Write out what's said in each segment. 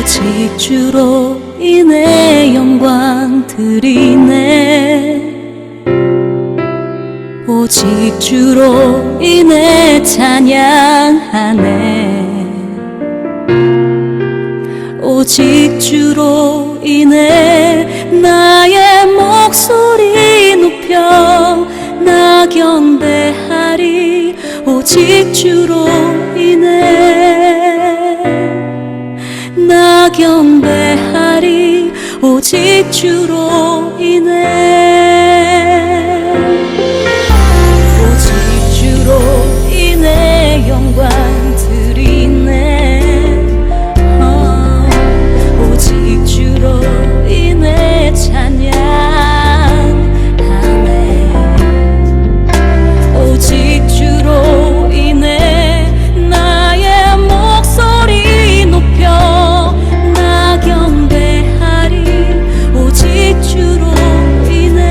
오직 주로 인해 영광 드리네. 오직 주로 인해 찬양하네. 오직 주로 인해 나의 목소리 높여 나 경배하리. 오직 주로 인해 나 경배하리. 오직 주로 인해 오직 주로 인해 영광 드리네. 오직 주로 인해 찬양하네. 오직 주로 인해 나의 목소리 높여 나 경배하리. 오직 주로 인해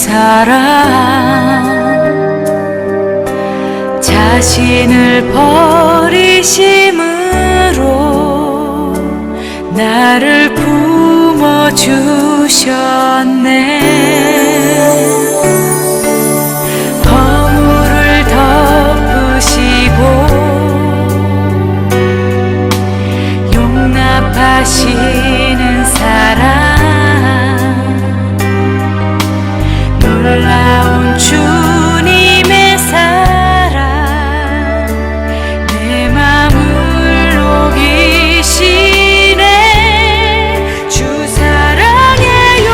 사랑 자신을 버리심으로 나를 품어주셨네. 허물을 덮으시고 용납하시는 사랑 놀라운 주님의 사랑 내 맘을 녹이시네. 주 사랑해요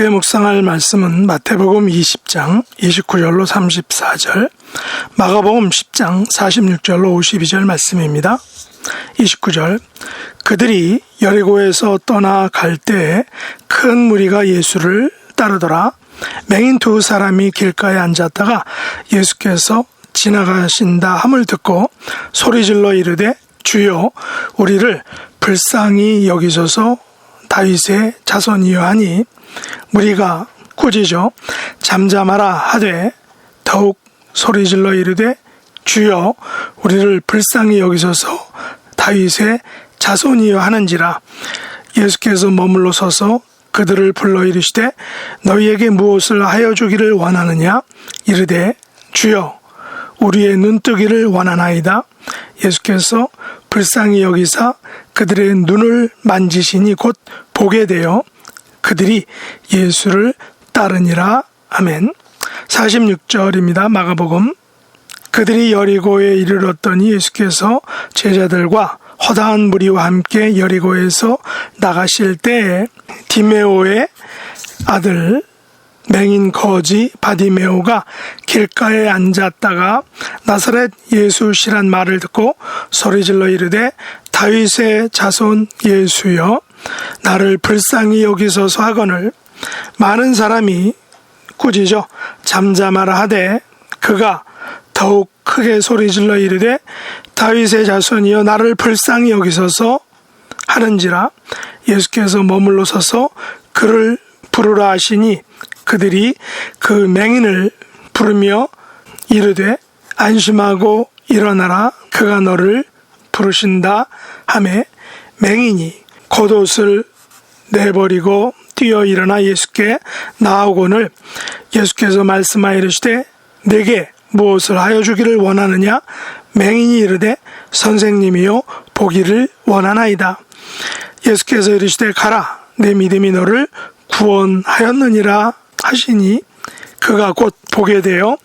함께 묵상할 말씀은 마태복음 20장 29절로 34절, 마가복음 10장 46절로 52절 말씀입니다. 29절, 그들이 여리고에서 떠나갈 때에 큰 무리가 예수를 따르더라. 맹인 두 사람이 길가에 앉았다가 예수께서 지나가신다 함을 듣고 소리질러 이르되 주여 우리를 불쌍히 여기소서 다윗의 자손이여 하니 무리가 꾸짖어 잠잠하라 하되 더욱 소리질러 이르되 주여 우리를 불쌍히 여기소서 다윗의 자손이여 하는지라. 예수께서 머물러 서서 그들을 불러 이르시되 너희에게 무엇을 하여 주기를 원하느냐. 이르되 주여 우리의 눈뜨기를 원하나이다. 예수께서 불쌍히 여기사 그들의 눈을 만지시니 곧 보게 되어 그들이 예수를 따르니라. 아멘. 46절입니다. 마가복음. 그들이 여리고에 이르렀더니 예수께서 제자들과 허다한 무리와 함께 여리고에서 나가실 때에 디메오의 아들 맹인 거지 바디메오가 길가에 앉았다가 나사렛 예수시란 말을 듣고 소리질러 이르되 다윗의 자손 예수여 나를 불쌍히 여기소서 하거늘. 많은 사람이 꾸짖어 잠잠하라 하되 그가 더욱 크게 소리질러 이르되 다윗의 자손이여 나를 불쌍히 여기소서 하는지라. 예수께서 머물러 서서 그를 부르라 하시니 그들이 그 맹인을 부르며 이르되 안심하고 일어나라 그가 너를 부르신다 하매 맹인이 겉옷을 내버리고 뛰어 일어나 예수께 나아오거늘. 예수께서 말씀하여 이르시되 내게 무엇을 하여 주기를 원하느냐. 맹인이 이르되 선생님이여 보기를 원하나이다. 예수께서 이르시되 가라 내 믿음이 너를 구원하였느니라 하시니 그가 곧 보게 되어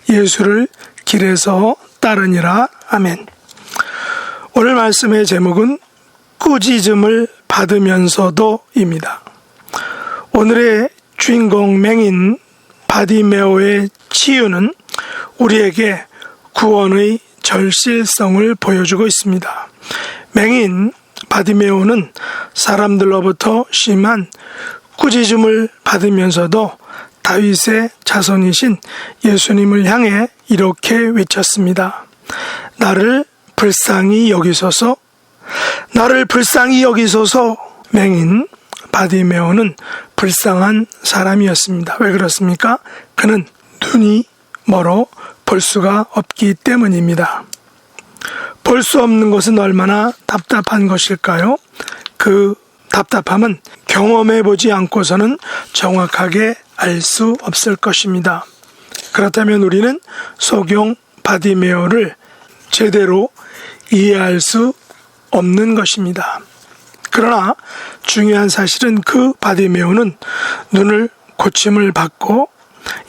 예수를 길에서 따르니라. 아멘. 오늘 말씀의 제목은 꾸짖음을 받으면서도입니다. 오늘의 주인공 맹인 바디메오의 치유는 우리에게 구원의 절실성을 보여주고 있습니다. 맹인 바디메오는 사람들로부터 심한 꾸짖음을 받으면서도 다윗의 자손이신 예수님을 향해 이렇게 외쳤습니다. 나를 불쌍히 여기소서, 나를 불쌍히 여기소서. 맹인 바디메오는 불쌍한 사람이었습니다. 왜 그렇습니까? 그는 눈이 멀어 볼 수가 없기 때문입니다. 볼 수 없는 것은 얼마나 답답한 것일까요? 그 답답함은 경험해 보지 않고서는 정확하게 알 수 없을 것입니다. 그렇다면 우리는 소경 바디메오를 제대로 이해할 수 없는 것입니다. 그러나 중요한 사실은 그 바디메오는 눈을 고침을 받고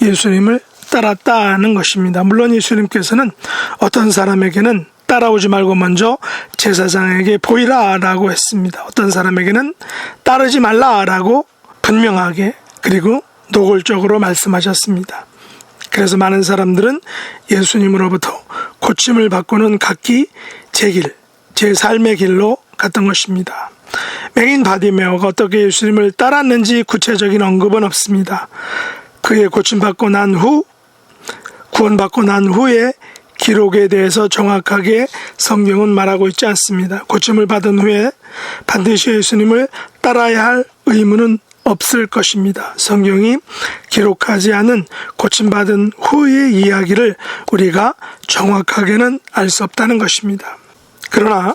예수님을 따랐다는 것입니다. 물론 예수님께서는 어떤 사람에게는 따라오지 말고 먼저 제사장에게 보이라 라고 했습니다. 어떤 사람에게는 따르지 말라 라고 분명하게 그리고 노골적으로 말씀하셨습니다. 그래서 많은 사람들은 예수님으로부터 고침을 받고는 각기 제 길, 제 삶의 길로 갔던 것입니다. 맹인 바디메오가 어떻게 예수님을 따랐는지 구체적인 언급은 없습니다. 그의 고침받고 난 후, 구원받고 난 후에 기록에 대해서 정확하게 성경은 말하고 있지 않습니다. 고침을 받은 후에 반드시 예수님을 따라야 할 의무는 없을 것입니다. 성경이 기록하지 않은 고침받은 후의 이야기를 우리가 정확하게는 알 수 없다는 것입니다. 그러나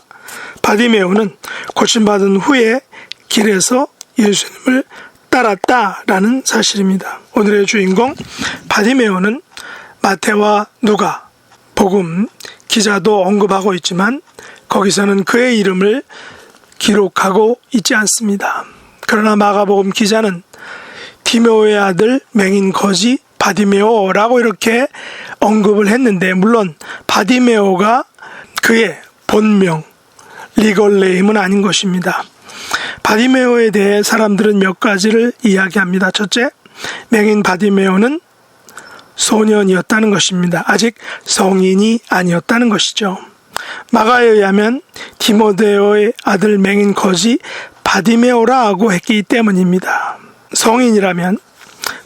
바디메오는 고침받은 후에 길에서 예수님을 따랐다라는 사실입니다. 오늘의 주인공 바디메오는 마태와 누가, 복음 기자도 언급하고 있지만 거기서는 그의 이름을 기록하고 있지 않습니다. 그러나 마가복음 기자는 디메오의 아들 맹인 거지 바디메오라고 이렇게 언급을 했는데, 물론 바디메오가 그의 본명 리걸 네임은 아닌 것입니다. 바디메오에 대해 사람들은 몇 가지를 이야기합니다. 첫째, 맹인 바디메오는 소년이었다는 것입니다. 아직 성인이 아니었다는 것이죠. 마가에 의하면 디모데오의 아들 맹인 거지 바디메오라고 했기 때문입니다. 성인이라면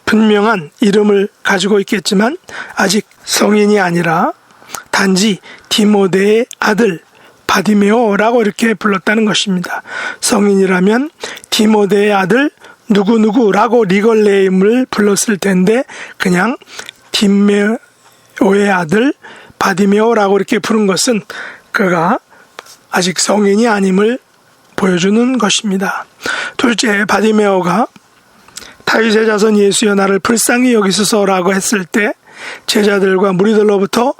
분명한 이름을 가지고 있겠지만 아직 성인이 아니라 단지 디모데의 아들 바디메오라고 이렇게 불렀다는 것입니다. 성인이라면 디모데의 아들 누구누구라고 리걸네임을 불렀을 텐데 그냥 디메오의 아들 바디메오라고 이렇게 부른 것은 그가 아직 성인이 아님을 보여주는 것입니다. 둘째, 바디메오가 다윗의 자손 예수여 나를 불쌍히 여기소서라고 했을 때 제자들과 무리들로부터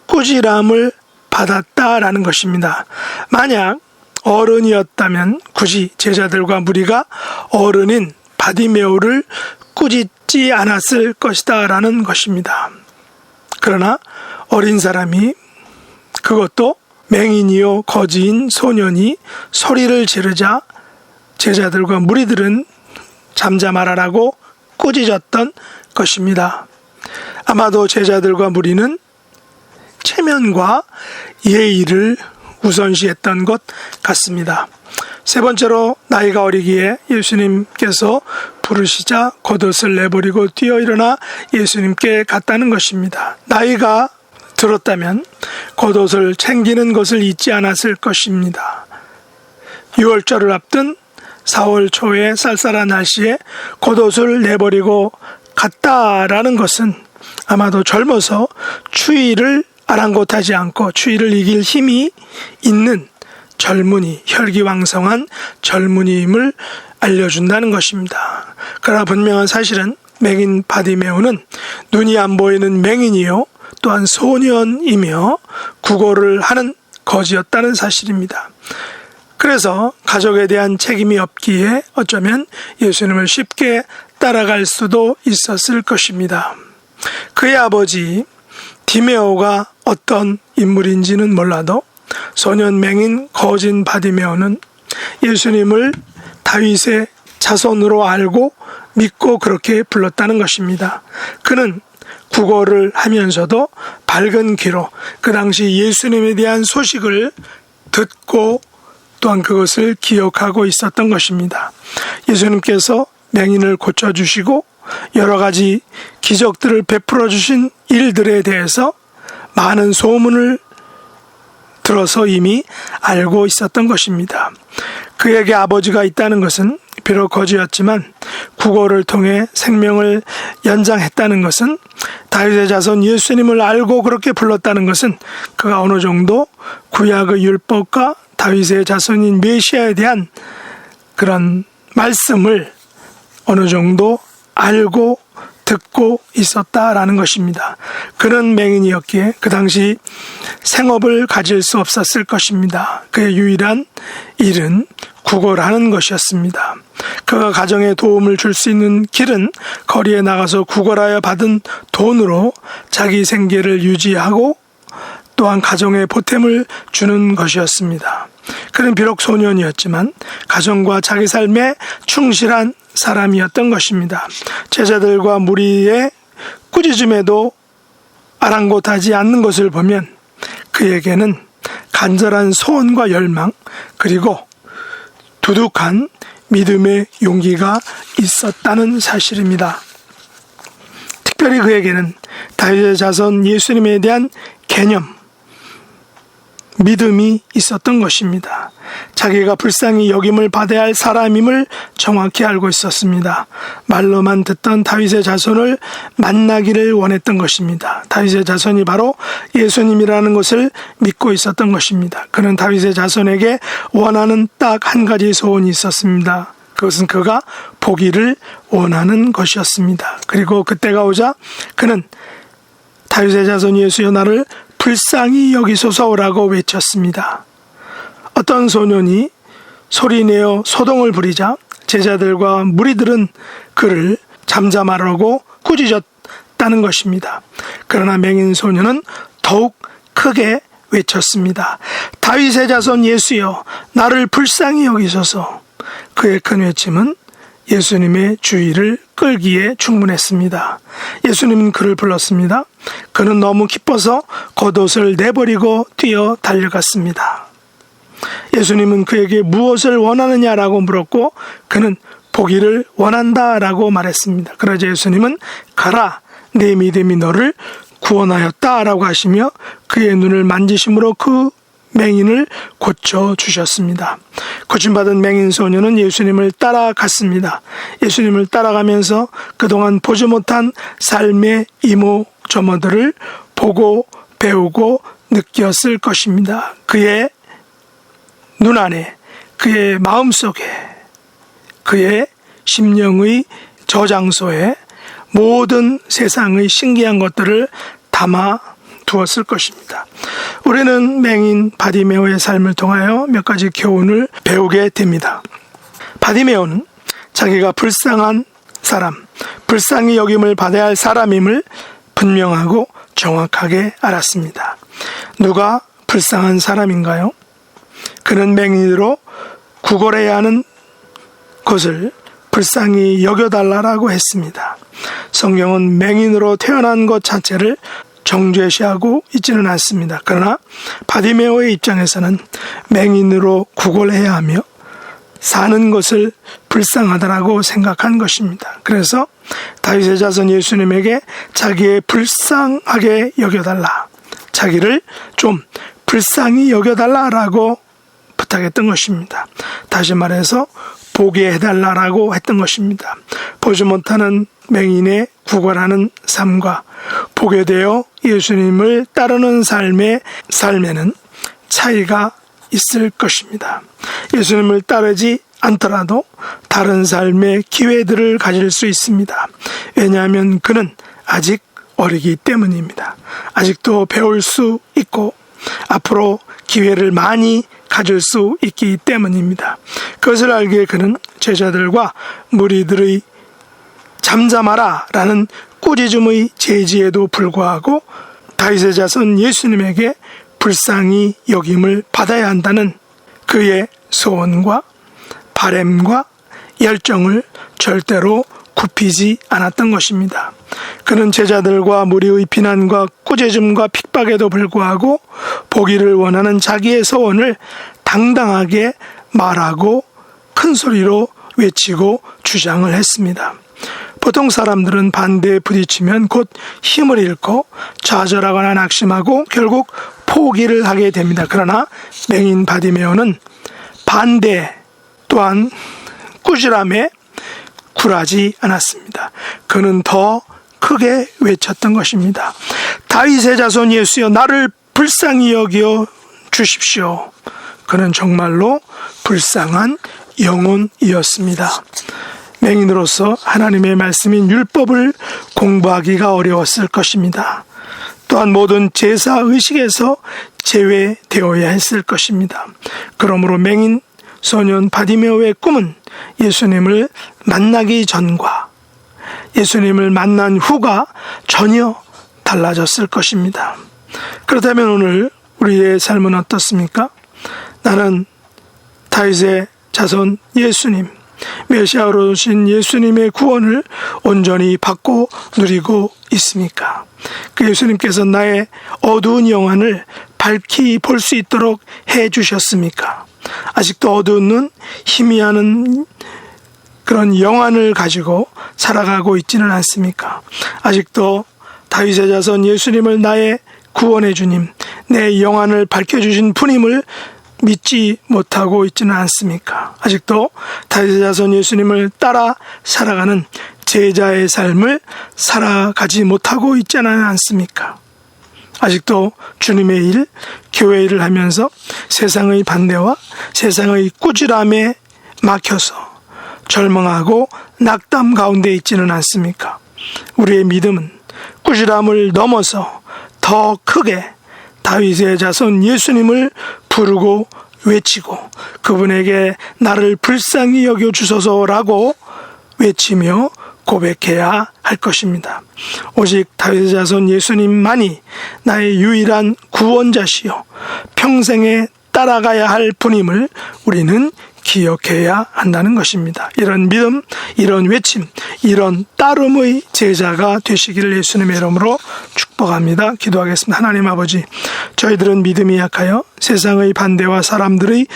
꾸지람을 받았다라는 것입니다. 만약 어른이었다면 굳이 제자들과 무리가 어른인 바디메오를 꾸짖지 않았을 것이다 라는 것입니다. 그러나 어린 사람이, 그것도 맹인이요 거지인 소년이 소리를 지르자 제자들과 무리들은 잠잠하라라고 꾸짖었던 것입니다. 아마도 제자들과 무리는 체면과 예의를 우선시했던 것 같습니다. 세 번째로, 나이가 어리기에 예수님께서 부르시자 겉옷을 내버리고 뛰어 일어나 예수님께 갔다는 것입니다. 나이가 들었다면 겉옷을 챙기는 것을 잊지 않았을 것입니다. 6월절을 앞둔 4월 초의 쌀쌀한 날씨에 겉옷을 내버리고 갔다라는 것은 아마도 젊어서 추위를 아랑곳하지 않고 추위를 이길 힘이 있는 젊은이, 혈기왕성한 젊은이임을 알려준다는 것입니다. 그러나 분명한 사실은 맹인 바디메오는 눈이 안 보이는 맹인이요 또한 소년이며 구걸을 하는 거지였다는 사실입니다. 그래서 가족에 대한 책임이 없기에 어쩌면 예수님을 쉽게 따라갈 수도 있었을 것입니다. 그의 아버지 디메오가 어떤 인물인지는 몰라도 소년 맹인 거진 바디메오는 예수님을 다윗의 자손으로 알고 믿고 그렇게 불렀다는 것입니다. 그는 구걸을 하면서도 밝은 귀로 그 당시 예수님에 대한 소식을 듣고 또한 그것을 기억하고 있었던 것입니다. 예수님께서 맹인을 고쳐주시고 여러 가지 기적들을 베풀어 주신 일들에 대해서 많은 소문을 들어서 이미 알고 있었던 것입니다. 그에게 아버지가 있다는 것은 비록 거지였지만 구걸을 통해 생명을 연장했다는 것은 다윗의 자손 예수님을 알고 그렇게 불렀다는 것은 그가 어느 정도 구약의 율법과 다윗의 자손인 메시아에 대한 그런 말씀을 어느 정도 알고 듣고 있었다라는 것입니다. 그는 맹인이었기에 그 당시 생업을 가질 수 없었을 것입니다. 그의 유일한 일은 구걸하는 것이었습니다. 그가 가정에 도움을 줄 수 있는 길은 거리에 나가서 구걸하여 받은 돈으로 자기 생계를 유지하고 또한 가정에 보탬을 주는 것이었습니다. 그는 비록 소년이었지만 가정과 자기 삶에 충실한 사람이었던 것입니다. 제자들과 무리의 꾸짖음에도 아랑곳하지 않는 것을 보면 그에게는 간절한 소원과 열망 그리고 두둑한 믿음의 용기가 있었다는 사실입니다. 특별히 그에게는 다윗의 자손 예수님에 대한 개념, 믿음이 있었던 것입니다. 자기가 불쌍히 여김을 받아야 할 사람임을 정확히 알고 있었습니다. 말로만 듣던 다윗의 자손을 만나기를 원했던 것입니다. 다윗의 자손이 바로 예수님이라는 것을 믿고 있었던 것입니다. 그는 다윗의 자손에게 원하는 딱 한 가지 소원이 있었습니다. 그것은 그가 보기를 원하는 것이었습니다. 그리고 그때가 오자 그는 다윗의 자손 예수여 나를 불쌍히 여기소서라고 외쳤습니다. 어떤 소년이 소리내어 소동을 부리자 제자들과 무리들은 그를 잠잠하라고 꾸짖었다는 것입니다. 그러나 맹인 소년은 더욱 크게 외쳤습니다. 다윗의 자손 예수여 나를 불쌍히 여기소서. 그의 큰 외침은 예수님의 주의를 끌기에 충분했습니다. 예수님은 그를 불렀습니다. 그는 너무 기뻐서 겉옷을 내버리고 뛰어 달려갔습니다. 예수님은 그에게 무엇을 원하느냐라고 물었고 그는 보기를 원한다라고 말했습니다. 그러자 예수님은 가라, 내 믿음이 너를 구원하였다라고 하시며 그의 눈을 만지심으로 그 맹인을 고쳐주셨습니다. 고침받은 맹인 소녀는 예수님을 따라갔습니다. 예수님을 따라가면서 그동안 보지 못한 삶의 이모저모들을 보고 배우고 느꼈을 것입니다. 그의 눈 안에, 그의 마음속에, 그의 심령의 저장소에 모든 세상의 신기한 것들을 담아 두었을 것입니다. 우리는 맹인 바디메오의 삶을 통하여 몇 가지 교훈을 배우게 됩니다. 바디메오는 자기가 불쌍한 사람, 불쌍히 여김을 받아야 할 사람임을 분명하고 정확하게 알았습니다. 누가 불쌍한 사람인가요? 그는 맹인으로 구걸해야 하는 것을 불쌍히 여겨달라고 했습니다. 성경은 맹인으로 태어난 것 자체를 정죄시하고 있지는 않습니다. 그러나 바디메오의 입장에서는 맹인으로 구걸해야 하며 사는 것을 불쌍하다라고 생각한 것입니다. 그래서 다윗의 자손 예수님에게 자기의 불쌍하게 여겨달라, 자기를 좀 불쌍히 여겨달라라고 부탁했던 것입니다. 다시 말해서 보게 해달라라고 했던 것입니다. 보지 못하는 맹인의 구걸하는 삶과 보게 되어 예수님을 따르는 삶에는 차이가 있을 것입니다. 예수님을 따르지 않더라도 다른 삶의 기회들을 가질 수 있습니다. 왜냐하면 그는 아직 어리기 때문입니다. 아직도 배울 수 있고 앞으로 기회를 많이 가질 수 있기 때문입니다. 그것을 알기에 그는 제자들과 무리들의 잠잠하라 라는 꾸짖음의 제지에도 불구하고 다윗의 자손 예수님에게 불쌍히 여김을 받아야 한다는 그의 소원과 바램과 열정을 절대로 굽히지 않았던 것입니다. 그는 제자들과 무리의 비난과 꾸짖음과 핍박에도 불구하고 보기를 원하는 자기의 소원을 당당하게 말하고 큰 소리로 외치고 주장을 했습니다. 보통 사람들은 반대에 부딪히면 곧 힘을 잃고 좌절하거나 낙심하고 결국 포기를 하게 됩니다. 그러나 맹인 바디메오는 반대 또한 꾸지람에 굴하지 않았습니다. 그는 더 크게 외쳤던 것입니다. 다윗의 자손 예수여, 나를 불쌍히 여겨 주십시오. 그는 정말로 불쌍한 영혼이었습니다. 맹인으로서 하나님의 말씀인 율법을 공부하기가 어려웠을 것입니다. 또한 모든 제사 의식에서 제외되어야 했을 것입니다. 그러므로 맹인 소년 바디메오의 꿈은 예수님을 만나기 전과 예수님을 만난 후가 전혀 달라졌을 것입니다. 그렇다면 오늘 우리의 삶은 어떻습니까? 나는 다윗의 자손 예수님, 메시아로 오신 예수님의 구원을 온전히 받고 누리고 있습니까? 그 예수님께서 나의 어두운 영안을 밝히 볼 수 있도록 해 주셨습니까? 아직도 어두운 눈, 희미하는 그런 영안을 가지고 살아가고 있지는 않습니까? 아직도 다윗의 자손 예수님을 나의 구원의 주님, 내 영안을 밝혀주신 분임을 믿지 못하고 있지는 않습니까? 아직도 다윗의 자손 예수님을 따라 살아가는 제자의 삶을 살아가지 못하고 있지는 않습니까? 아직도 주님의 일, 교회 일을 하면서 세상의 반대와 세상의 꾸지람에 막혀서 절망하고 낙담 가운데 있지는 않습니까? 우리의 믿음은 꾸지람을 넘어서 더 크게 다윗의 자손 예수님을 부르고 외치고 그분에게 나를 불쌍히 여겨 주소서라고 외치며 고백해야 할 것입니다. 오직 다윗의 자손 예수님만이 나의 유일한 구원자시요 평생에 따라가야 할 분임을 우리는 기억해야 한다는 것입니다. 이런 믿음, 이런 외침, 이런 따름의 제자가 되시기를 예수님의 이름으로 축복합니다. 기도하겠습니다. 하나님 아버지, 저희들은 믿음이 약하여 세상의 반대와 사람들의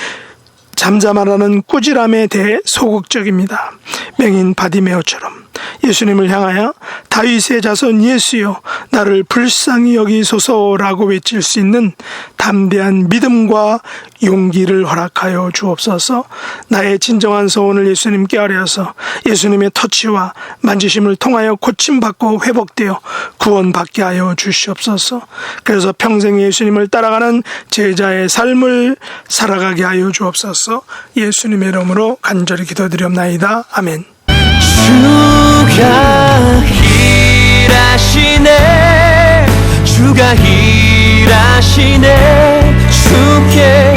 잠잠하라는 꾸지람에 대해 소극적입니다. 맹인 바디메오처럼 예수님을 향하여 다윗의 자손 예수여 나를 불쌍히 여기소서라고 외칠 수 있는 담대한 믿음과 용기를 허락하여 주옵소서. 나의 진정한 소원을 예수님께 아뢰어서 예수님의 터치와 만지심을 통하여 고침받고 회복되어 구원받게 하여 주시옵소서. 그래서 평생 예수님을 따라가는 제자의 삶을 살아가게 하여 주옵소서. 예수님의 이름으로 간절히 기도드리옵나이다. 아멘. 주가 일하시네 주가 일하시네 주께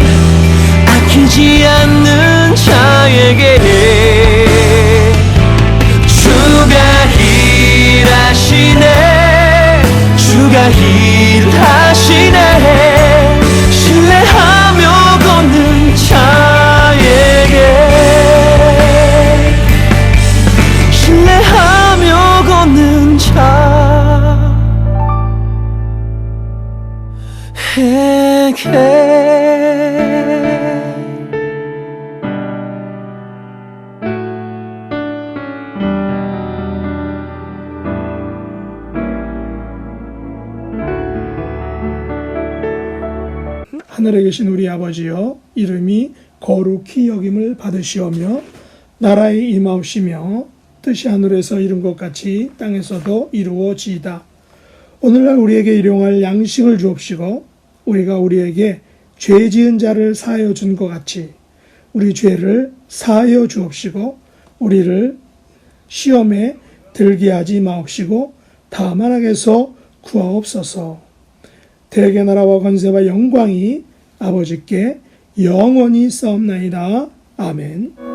아끼지 않는 자에게 주가 일하시네 주가 일하시네 신뢰하며 걷는 자에게 신뢰하며 걷는 자에게 하늘에 계신 우리 아버지여, 이름이 거룩히 여김을 받으시오며 나라의 임하옵시며 뜻이 하늘에서 이룬 것 같이 땅에서도 이루어지이다. 오늘날 우리에게 일용할 양식을 주옵시고 우리가 우리에게 죄 지은 자를 사하여 준 것 같이 우리 죄를 사하여 주옵시고 우리를 시험에 들게 하지 마옵시고 다만 악에서 구하옵소서. 대개 나라와 권세와 영광이 아버지께 영원히 싸움나이다. 아멘.